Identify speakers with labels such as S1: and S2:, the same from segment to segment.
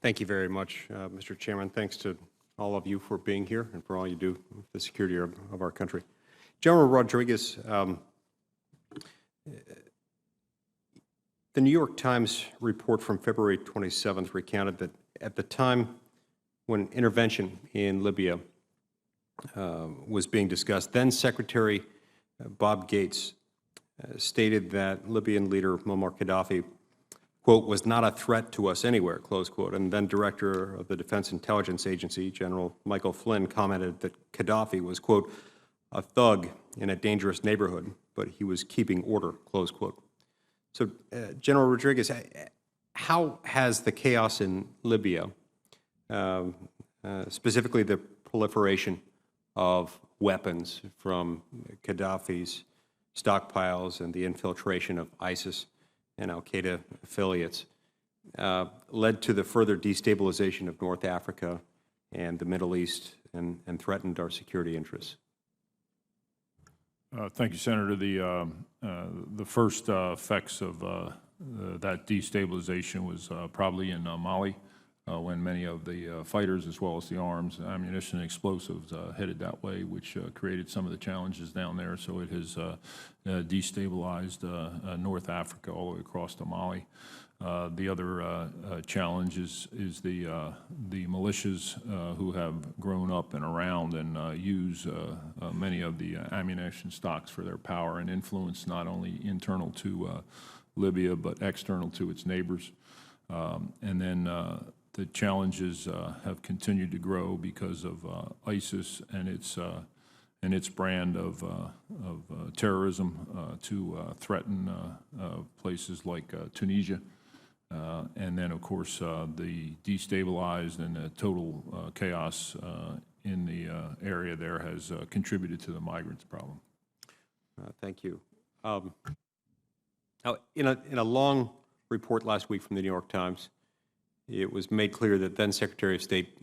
S1: Thank you very much, Mr. Chairman. Thanks to all of you for being here and for all you do for the security of our country. General Rodriguez, the New York Times report from February 27th recounted that at the time when intervention in Libya was being discussed, then Secretary Bob Gates stated that Libyan leader Muammar Gaddafi, quote, was not a threat to us anywhere, close quote. And then Director of the Defense Intelligence Agency, General Michael Flynn, commented that Gaddafi was, quote, a thug in a dangerous neighborhood, but he was keeping order, close quote. So, General Rodriguez, how has the chaos in Libya, specifically the proliferation of weapons from Gaddafi's stockpiles and the infiltration of ISIS and Al-Qaeda affiliates, led to the further destabilization of North Africa and the Middle East and threatened our security interests?
S2: Thank you, Senator. The first effects of that destabilization was probably in Mali, when many of the fighters, as well as the arms, ammunition, and explosives headed that way, which created some of the challenges down there. So it has destabilized North Africa all the way across to Mali. The other challenge is the militias who have grown up and around and use many of the ammunition stocks for their power and influence, not only internal to Libya, but external to its neighbors. And then the challenges have continued to grow because of ISIS and its brand of terrorism to threaten places like Tunisia. And then, of course, the destabilized and the total chaos in the area there has contributed to the migrants problem.
S1: Thank you. Now, in a long report last week from the New York Times, it was made clear that then Secretary of State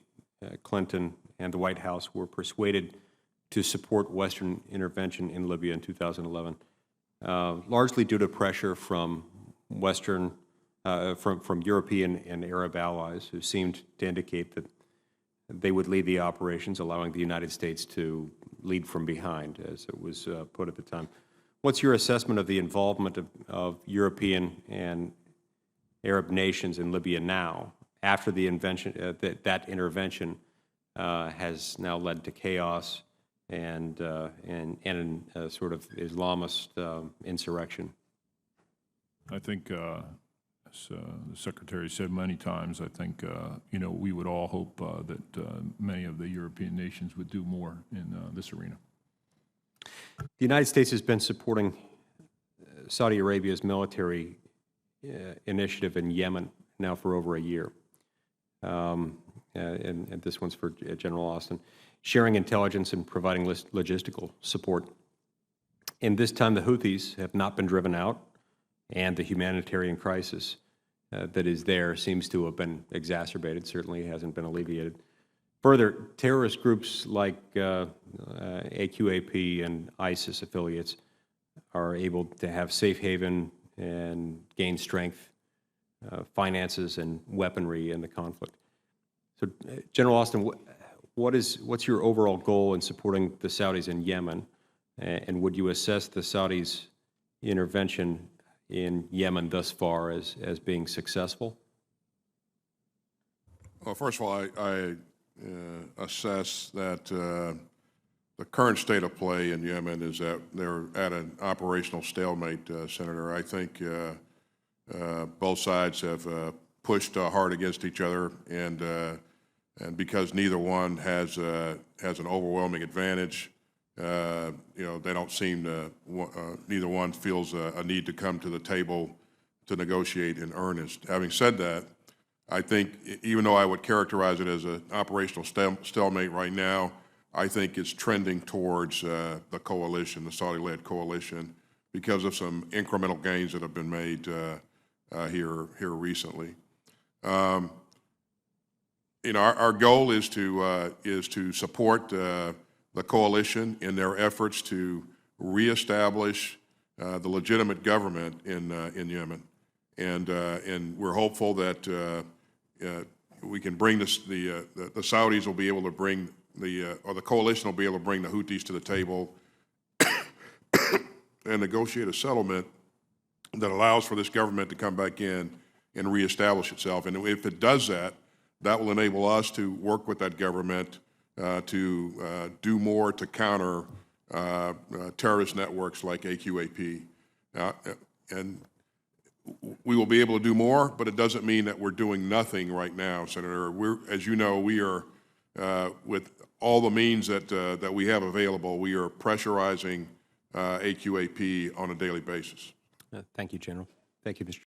S1: Clinton and the White House were persuaded to support Western intervention in Libya in 2011, largely due to pressure from Western, from European and Arab allies who seemed to indicate that they would lead the operations, allowing the United States to lead from behind, as it was put at the time. What's your assessment of the involvement of European and Arab nations in Libya now, after the that intervention has now led to chaos and sort of Islamist insurrection?
S2: I think, as the Secretary said many times, I think we would all hope that many of the European nations would do more in this arena.
S1: The United States has been supporting Saudi Arabia's military initiative in Yemen now for over a year. And this one's for General Austin, sharing intelligence and providing logistical support. In this time, the Houthis have not been driven out, and the humanitarian crisis that is there seems to have been exacerbated, certainly hasn't been alleviated. Further, terrorist groups like AQAP and ISIS affiliates are able to have safe haven and gain strength, finances, and weaponry in the conflict. So, General Austin, what's your overall goal in supporting the Saudis in Yemen, and would you assess the Saudis' intervention in Yemen thus far as being successful?
S3: Well, first of all, I assess that the current state of play in Yemen is that they're at an operational stalemate, Senator. I think both sides have pushed hard against each other, and because neither one has an overwhelming advantage, they don't seem to. Neither one feels a need to come to the table to negotiate in earnest. Having said that, I think even though I would characterize it as an operational stalemate right now, I think it's trending towards the coalition, the Saudi-led coalition, because of some incremental gains that have been made here recently. Our goal is to support the coalition in their efforts to reestablish the legitimate government in Yemen, and we're hopeful that we can bring this, the Saudis will be able to bring or the coalition will be able to bring the Houthis to the table and negotiate a settlement that allows for this government to come back in and reestablish itself. And if it does that, that will enable us to work with that government to do more to counter terrorist networks like AQAP. And we will be able to do more, but it doesn't mean that we're doing nothing right now, Senator. As you know, we are, with all the means that we have available, we are pressurizing AQAP on a daily basis.
S1: Thank you, General. Thank you, Mr.